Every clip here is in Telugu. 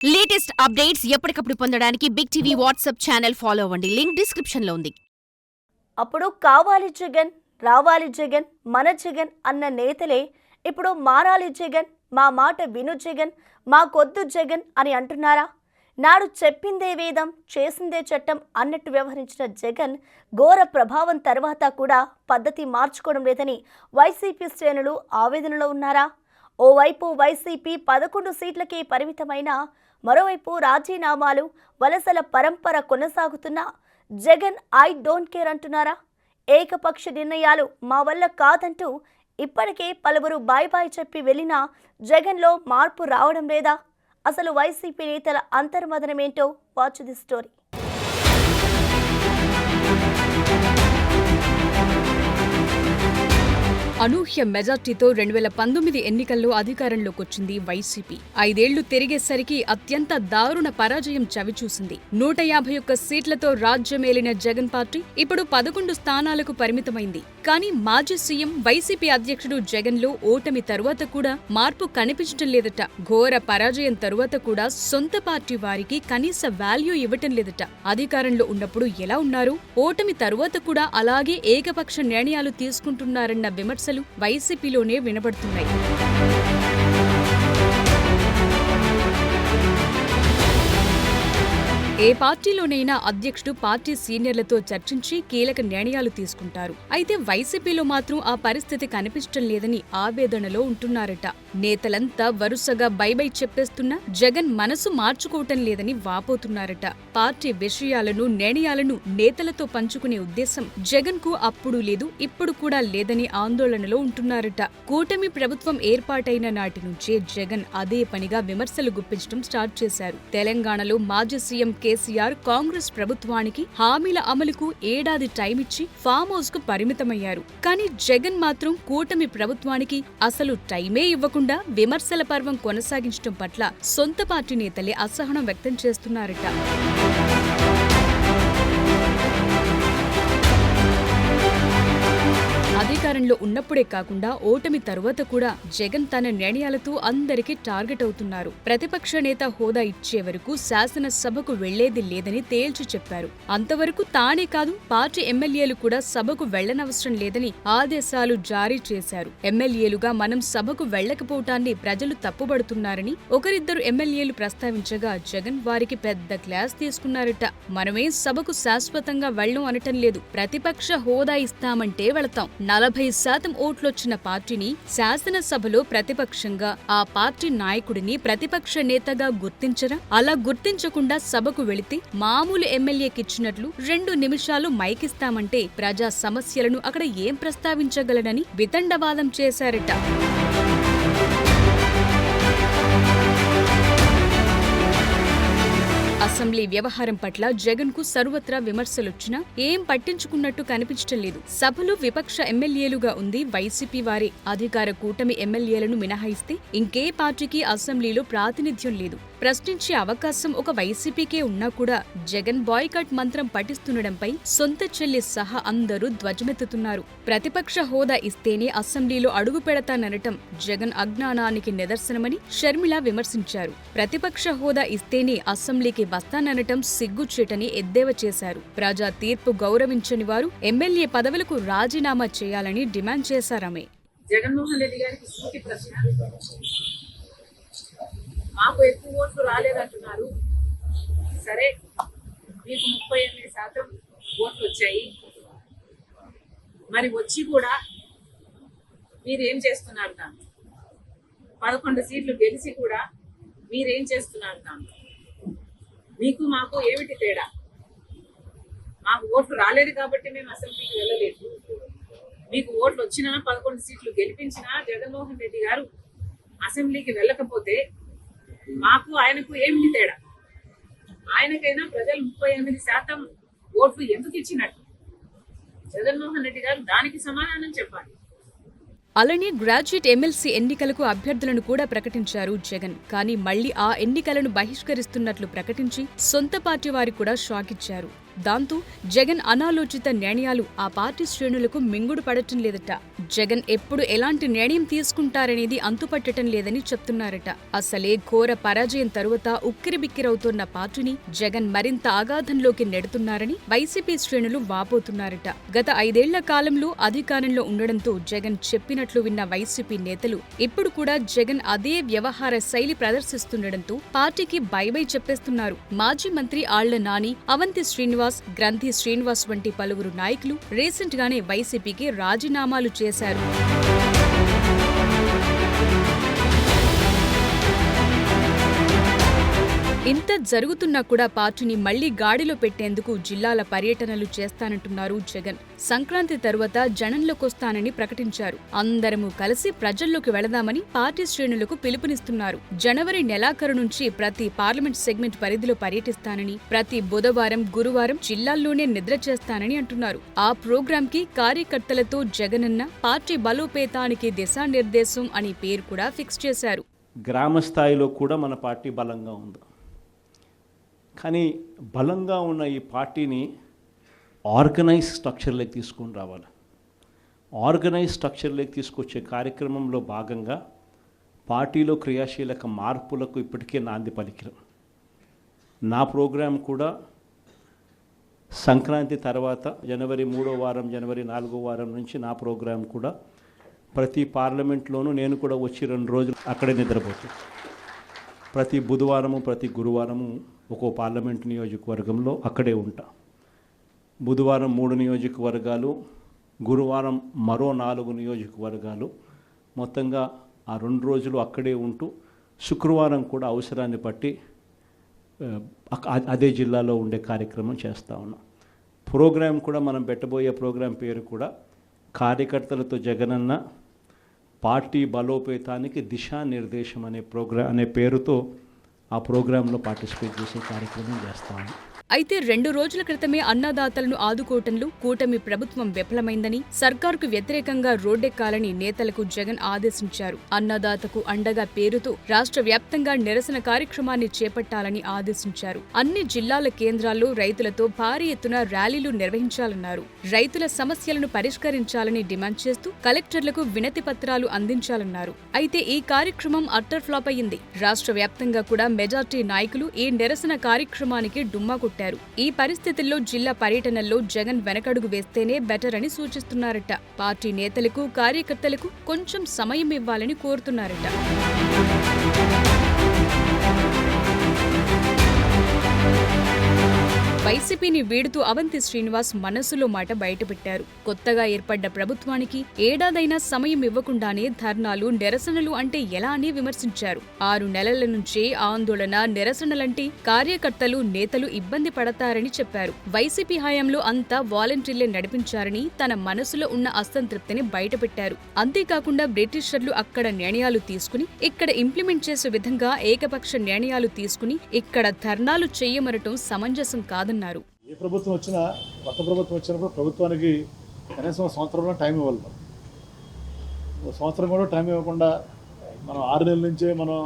లేటెస్ట్ అప్డేట్స్ ఎప్పటికప్పుడు పొందడానికి big TV WhatsApp channel follow అవ్వండి. లింక్ డిస్క్రిప్షన్ లో ఉంది. అప్పుడు కావాలి జగన్, రావాలి జగన్, మన జగన్ అన్న నేతలే ఇప్పుడు మారాలి జగన్, మా మాట విను జగన్, మాకొద్దు జగన్ అని అంటున్నారా? నాడు చెప్పిందే వేదం, చేసిందే చట్టం అన్నట్టు వ్యవహరించిన జగన్ ఘోర ప్రభావం తర్వాత కూడా పద్ధతి మార్చుకోవడం లేదని వైసీపీ శ్రేణులు ఆవేదనలో ఉన్నారా? ఓవైపు వైసీపీ 11 సీట్లకే పరిమితమైన, మరోవైపు రాజీనామాలు, వలసల పరంపర కొనసాగుతున్నా జగన్ ఐ డోంట్ కేర్ అంటున్నారా? ఏకపక్ష నిర్ణయాలు మా వల్ల కాదంటూ ఇప్పటికే పలువురు బాయ్ బాయ్ చెప్పి వెళ్ళినా జగన్లో మార్పు రావడం లేదా? అసలు వైసీపీ నేతల అంతర్మదనమేంటో వాచ్ ది స్టోరీ. అనూహ్య మెజార్టీతో 2019 ఎన్నికల్లో అధికారంలోకొచ్చింది వైసీపీ. 5 ఏళ్లు తిరిగేసరికి అత్యంత దారుణ పరాజయం చవిచూసింది. 151 సీట్లతో రాజ్యమేలిన జగన్ పార్టీ ఇప్పుడు 11 స్థానాలకు పరిమితమైంది. కానీ మాజీ సీఎం, వైసీపీ అధ్యక్షుడు జగన్లో ఓటమి తరువాత కూడా మార్పు కనిపించడం లేదట. ఘోర పరాజయం తరువాత కూడా సొంత పార్టీ వారికి కనీస వాల్యూ ఇవ్వటం లేదట. అధికారంలో ఉన్నప్పుడు ఎలా ఉన్నారు, ఓటమి తరువాత కూడా అలాగే ఏకపక్ష నిర్ణయాలు తీసుకుంటున్నారన్న విమర్శ వైసీపీలోనే వినబడుతున్నాయి. ఏ పార్టీలోనైనా అధ్యక్షుడు పార్టీ సీనియర్లతో చర్చించి కీలక నిర్ణయాలు తీసుకుంటారు. అయితే వైసీపీలో మాత్రం ఆ పరిస్థితి కనిపించడం లేదని ఆవేదనలో ఉంటున్నారట. నేతలంతా వరుసగా బై చెప్పేస్తున్నా జగన్ మనసు మార్చుకోవటం లేదని వాపోతున్నారట. పార్టీ విషయాలను, నిర్ణయాలను నేతలతో పంచుకునే ఉద్దేశం జగన్ కు అప్పుడు లేదు, ఇప్పుడు కూడా లేదని ఆందోళనలో ఉంటున్నారట. కూటమి ప్రభుత్వం ఏర్పాటైన నాటి నుంచే జగన్ అదే పనిగా విమర్శలు గుప్పించడం స్టార్ట్ చేశారు. తెలంగాణలో మాజీ సీఎం కేసీఆర్ కాంగ్రెస్ ప్రభుత్వానికి హామీల అమలుకు ఏడాది టైం ఇచ్చి ఫామ్ హౌస్ కు పరిమితమయ్యారు. కానీ జగన్ మాత్రం కూటమి ప్రభుత్వానికి అసలు టైమే ఇవ్వకుండా విమర్శల పర్వం కొనసాగించడం పట్ల సొంత పార్టీ నేతలే అసహనం వ్యక్తం చేస్తున్నారట. అధికారంలో ఉన్నప్పుడే కాకుండా ఓటమి తరువాత కూడా జగన్ తన నిర్ణయాలతో అందరికీ టార్గెట్ అవుతున్నారు. ప్రతిపక్ష నేత హోదా ఇచ్చే వరకు శాసనసభకు వెళ్లేది లేదని తేల్చి చెప్పారు. అంతవరకు తానే కాదు, పార్టీ ఎమ్మెల్యేలు కూడా సభకు వెళ్లనవసరం లేదని ఆదేశాలు జారీ చేశారు. ఎమ్మెల్యేలుగా మనం సభకు వెళ్లకపోవటాన్ని ప్రజలు తప్పుబడుతున్నారని ఒకరిద్దరు ఎమ్మెల్యేలు ప్రస్తావించగా జగన్ వారికి పెద్ద క్లాస్ తీసుకున్నారట. మనమేం సభకు శాశ్వతంగా వెళ్లం అనటం లేదు, ప్రతిపక్ష హోదా ఇస్తామంటే వెళతాం. 40% ఓట్లొచ్చిన పార్టీని శాసనసభలో ప్రతిపక్షంగా, ఆ పార్టీ నాయకుడిని ప్రతిపక్ష నేతగా గుర్తించరా? అలా గుర్తించకుండా సభకు వెళితే మామూలు ఎమ్మెల్యేకిచ్చినట్లు 2 నిమిషాలు మైకిస్తామంటే ప్రజా సమస్యలను అక్కడ ఏం ప్రస్తావించగలనని వితండవాదం చేశారట. అసెంబ్లీ వ్యవహారం పట్ల జగన్ కు సర్వత్రా విమర్శలొచ్చినా ఏం పట్టించుకున్నట్టు కనిపించటం లేదు. సభలో విపక్ష ఎమ్మెల్యేలుగా ఉంది వైసీపీ వారే. అధికార కూటమి ఎమ్మెల్యేలను మినహాయిస్తే ఇంకే పార్టీకి అసెంబ్లీలో ప్రాతినిధ్యం లేదు. ప్రశ్నించే అవకాశం ఒక వైసీపీకే ఉన్నా కూడా జగన్ బాయ్కాట్ మంత్రం పఠిస్తుండడంపై సొంత చెల్లి సహా అందరూ ధ్వజమెత్తుతున్నారు. ప్రతిపక్ష హోదా ఇస్తేనే అసెంబ్లీలో అడుగు పెడతాననటం జగన్ అజ్ఞానానికి నిదర్శనమని షర్మిల విమర్శించారు. ప్రతిపక్ష హోదా ఇస్తేనే అసెంబ్లీకి వస్తాననటం సిగ్గుచేటని ఎద్దేవా చేశారు. ప్రజా తీర్పు గౌరవించని వారు ఎమ్మెల్యే పదవులకు రాజీనామా చేయాలని డిమాండ్ చేశారామె. జగన్మోహన్ రెడ్డి గారికి సూటి ప్రశ్న, మాకు ఎక్కువ ఓట్లు రాలేదంటున్నారు. సరే, మీకు 38% ఓట్లు వచ్చాయి, మరి వచ్చి కూడా మీరేం చేస్తున్నారు? దాన్ని 11 సీట్లు గెలిచి కూడా మీరేం చేస్తున్నారు? దాన్ని మీకు మాకు ఏమిటి తేడా? మాకు ఓట్లు రాలేదు కాబట్టి మేము అసెంబ్లీకి వెళ్ళలేదు. మీకు ఓట్లు వచ్చినా 11 సీట్లు గెలిపించినా జగన్మోహన్ రెడ్డి గారు అసెంబ్లీకి వెళ్ళకపోతే మాకు ఆయనకు ఏమిటి తేడా? ఆయనకైనా ప్రజలు 38% ఓట్లు ఎందుకు ఇచ్చినట్టు? జగన్మోహన్ రెడ్డి గారు దానికి సమాధానం చెప్పాలి. అలానే గ్రాడ్యుయేట్ ఎమ్మెల్సీ ఎన్నికలకు అభ్యర్థులను కూడా ప్రకటించారు జగన్. కానీ మళ్లీ ఆ ఎన్నికలను బహిష్కరిస్తున్నట్లు ప్రకటించి సొంత పార్టీ వారు కూడా షాక్ ఇచ్చారు. దాంతో జగన్ అనాలోచిత నిర్ణయాలు ఆ పార్టీ శ్రేణులకు మింగుడు పడటం లేదట. జగన్ ఎప్పుడు ఎలాంటి నిర్ణయం తీసుకుంటారనేది అంతుపట్టడం లేదని చెప్తున్నారట. అసలే ఘోర పరాజయం తరువాత ఉక్కిరిబిక్కిరవుతోన్న పార్టీని జగన్ మరింత అగాధంలోకి నెడుతున్నారని వైసీపీ శ్రేణులు వాపోతున్నారట. గత 5 ఏళ్ల కాలంలో అధికారంలో ఉండడంతో జగన్ చెప్పినట్లు విన్న వైసీపీ నేతలు ఇప్పుడు కూడా జగన్ అదే వ్యవహార శైలి ప్రదర్శిస్తుండటంతో పార్టీకి బై చెప్పేస్తున్నారు. మాజీ మంత్రి ఆళ్ల నాని, అవంతి శ్రీనివాస్, గ్రంథి శ్రీనివాస్ వంటి పలువురు నాయకులు రీసెంట్ గానే వైసీపీకి రాజీనామాలు చేశారు. ఇంత జరుగుతున్నా కూడా పార్టీని మళ్లీ గాడిలో పెట్టేందుకు జిల్లాల పర్యటనలు చేస్తానంటున్నారు జగన్. సంక్రాంతి తరువాత జనంలోకొస్తానని ప్రకటించారు. అందరము కలిసి ప్రజల్లోకి వెళదామని పార్టీ శ్రేణులకు పిలుపునిస్తున్నారు. జనవరి నెలాఖరు నుంచి ప్రతి పార్లమెంట్ సెగ్మెంట్ పరిధిలో పర్యటిస్తానని, ప్రతి బుధవారం, గురువారం జిల్లాల్లోనే నిద్ర చేస్తానని అంటున్నారు. ఆ ప్రోగ్రాం కి కార్యకర్తలతో జగనన్న పార్టీ బలోపేతానికి దిశానిర్దేశం అని పేరు కూడా ఫిక్స్ చేశారు. గ్రామ స్థాయిలో కూడా మన పార్టీ బలంగా ఉంది. కానీ బలంగా ఉన్న ఈ పార్టీని ఆర్గనైజ్ స్ట్రక్చర్లోకి తీసుకొని రావాలి. ఆర్గనైజ్ స్ట్రక్చర్లోకి తీసుకొచ్చే కార్యక్రమంలో భాగంగా పార్టీలో క్రియాశీలక మార్పులకు ఇప్పటికే నాంది పలికిరం. నా ప్రోగ్రాం కూడా సంక్రాంతి తర్వాత జనవరి 3వ వారం, జనవరి 4వ వారం నుంచి నా ప్రోగ్రాం కూడా ప్రతి పార్లమెంట్లోనూ నేను కూడా వచ్చి 2 రోజులు అక్కడే నిద్రపోతాను. ప్రతి బుధవారము, ప్రతి గురువారము ఒక్కో పార్లమెంట్ నియోజకవర్గంలో అక్కడే ఉంటా. బుధవారం 3 నియోజకవర్గాలు, గురువారం మరో 4 నియోజకవర్గాలు, మొత్తంగా ఆ 2 రోజులు అక్కడే ఉంటూ శుక్రవారం కూడా అవసరాన్ని బట్టి అదే జిల్లాలో ఉండే కార్యక్రమం చేస్తూ ఉన్నాం. ప్రోగ్రాం కూడా మనం పెట్టబోయే ప్రోగ్రాం పేరు కూడా కార్యకర్తలతో జగనన్న పార్టీ బలోపేతానికి దిశానిర్దేశం అనే పేరుతో ఆ ప్రోగ్రాంలో పార్టిసిపేట్ చేసే కార్యక్రమం చేస్తాము. అయితే 2 రోజుల క్రితమే అన్నదాతలను ఆదుకోవటంలో కూటమి ప్రభుత్వం విఫలమైందని, సర్కారుకు వ్యతిరేకంగా రోడ్డెక్కాలని నేతలకు జగన్ ఆదేశించారు. అన్నదాతకు అండగా పేరుతో రాష్ట్ర వ్యాప్తంగా నిరసన కార్యక్రమాన్ని చేపట్టాలని ఆదేశించారు. అన్ని జిల్లాల కేంద్రాల్లో రైతులతో భారీ ఎత్తున ర్యాలీలు నిర్వహించాలన్నారు. రైతుల సమస్యలను పరిష్కరించాలని డిమాండ్ చేస్తూ కలెక్టర్లకు వినతి పత్రాలు అందించాలన్నారు. అయితే ఈ కార్యక్రమం అట్టర్ ఫ్లాప్ అయ్యింది. రాష్ట్ర వ్యాప్తంగా కూడా మెజార్టీ నాయకులు ఈ నిరసన కార్యక్రమానికి డుమ్మా కొట్టారు. ఈ పరిస్థితుల్లో జిల్లా పర్యటనల్లో జగన్ వెనకడుగు వేస్తేనే బెటర్ అని సూచిస్తున్నారట. పార్టీ నేతలకు, కార్యకర్తలకు కొంచెం సమయం ఇవ్వాలని కోరుతున్నారట. వైసీపీని వీడుతూ అవంతి శ్రీనివాస్ మనసులో మాట బయటపెట్టారు. కొత్తగా ఏర్పడ్డ ప్రభుత్వానికి ఏడాదైనా సమయం ఇవ్వకుండానే ధర్నాలు, నిరసనలు అంటే ఎలా అని విమర్శించారు. 6 నెలల నుంచే ఆందోళన, నిరసనలంటే కార్యకర్తలు, నేతలు ఇబ్బంది పడతారని చెప్పారు. వైసీపీ హయాంలో అంతా వాలంటీర్లే నడిపించారని తన మనసులో ఉన్న అసంతృప్తిని బయటపెట్టారు. అంతేకాకుండా బ్రిటిషర్లు అక్కడ నిర్ణయాలు తీసుకుని ఇక్కడ ఇంప్లిమెంట్ చేసే విధంగా ఏకపక్ష నిర్ణయాలు తీసుకుని ఇక్కడ ధర్నాలు చేయమనటం సమంజసం కాదన్నారు. ఏ ప్రభుత్వం వచ్చినా, కొత్త ప్రభుత్వం వచ్చినప్పుడు ప్రభుత్వానికి కనీసం సంవత్సరంలో టైం ఇవ్వాలి. సంవత్సరం కూడా టైం ఇవ్వకుండా మనం 6 నెలల నుంచే మనం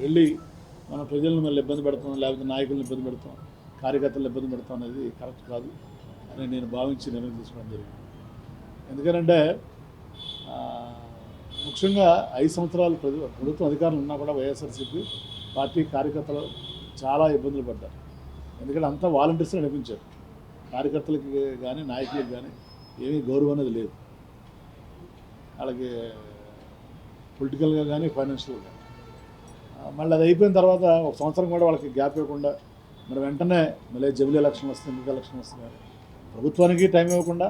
వెళ్ళి మన ప్రజలను మళ్ళీ ఇబ్బంది పెడతాం, లేకపోతే నాయకులను ఇబ్బంది పెడతాం, కార్యకర్తలను ఇబ్బంది పెడతాం అనేది కరెక్ట్ కాదు అని నేను భావించి నిర్ణయం తీసుకోవడం జరిగింది. ఎందుకంటే ముఖ్యంగా 5 సంవత్సరాలు ప్రభుత్వం అధికారులు ఉన్నా కూడా వైఎస్ఆర్సీపీ పార్టీ కార్యకర్తలు చాలా ఇబ్బందులు పడ్డారు. ఎందుకంటే అంతా వాలంటీర్స్ నడిపించారు. కార్యకర్తలకి కానీ నాయకులకు కానీ ఏమీ గౌరవం అనేది లేదు. వాళ్ళకి పొలిటికల్గా కానీ ఫైనాన్షియల్గా కానీ. మళ్ళీ అది అయిపోయిన తర్వాత 1 సంవత్సరం కూడా వాళ్ళకి గ్యాప్ ఇవ్వకుండా మరి వెంటనే మళ్ళీ జమిలీ ఎలక్షన్ వస్తుంది, ఎన్నికల ఎలక్షన్ వస్తున్నారు. ప్రభుత్వానికి టైం ఇవ్వకుండా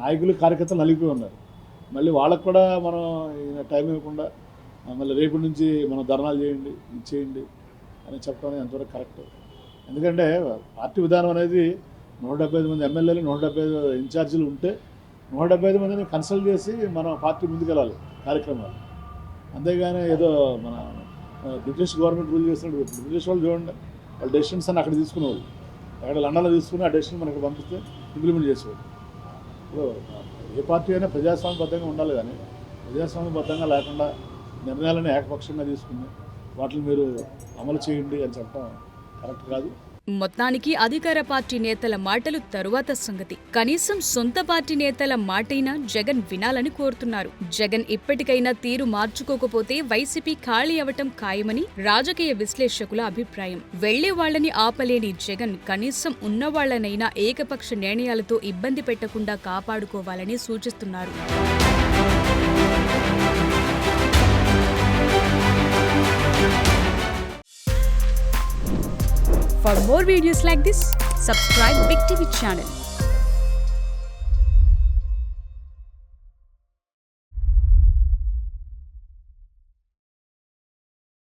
నాయకులు, కార్యకర్తలు నలిగిపోయి ఉన్నారు. మళ్ళీ వాళ్ళకు కూడా మనం టైం ఇవ్వకుండా మళ్ళీ రేపటి నుంచి మనం ధర్నాలు చేయండి, ఇది చేయండి అని చెప్పడం ఎంతవరకు కరెక్ట్. ఎందుకంటే పార్టీ విధానం అనేది 175 మంది ఎమ్మెల్యేలు, 175 ఇన్ఛార్జీలు ఉంటే 175 మందిని కన్సల్ట్ చేసి మనం పార్టీ ముందుకెళ్ళాలి కార్యక్రమాలు. అంతేగాని ఏదో మన బ్రిటిష్ గవర్నమెంట్ రూల్ చేసినట్టు బ్రిటిష్ వాళ్ళు చూడండి, వాళ్ళ డెసిషన్స్ అని అక్కడ తీసుకునేవాళ్ళు. అక్కడ లండన్లో తీసుకుని ఆ డెసిషన్ మనకి పంపిస్తే ఇంప్లిమెంట్ చేసేవాళ్ళు. ఇప్పుడు ఏ పార్టీ అయినా ప్రజాస్వామ్యబద్ధంగా ఉండాలి, కానీ ప్రజాస్వామ్యబద్ధంగా లేకుండా నిర్ణయాలను ఏకపక్షంగా తీసుకుని వాటిని మీరు అమలు చేయండి అని చెప్పడం కరెక్ట్ కాదు. మొత్తానికి అధికార పార్టీ నేతల మాటలు తరువాత సంగతి. కనీసం సొంత పార్టీ నేతల మాటైనా జగన్ వినాలని కోరుతున్నారు. జగన్ ఇప్పటికైనా తీరు మార్చుకోకపోతే వైసీపీ ఖాళీ అవటం ఖాయమని రాజకీయ విశ్లేషకుల అభిప్రాయం. వెళ్లే వాళ్లని ఆపలేని జగన్ కనీసం ఉన్నవాళ్లనైనా ఏకపక్ష నిర్ణయాలతో ఇబ్బంది పెట్టకుండా కాపాడుకోవాలని సూచిస్తున్నారు. For more videos like this, subscribe Big TV channel.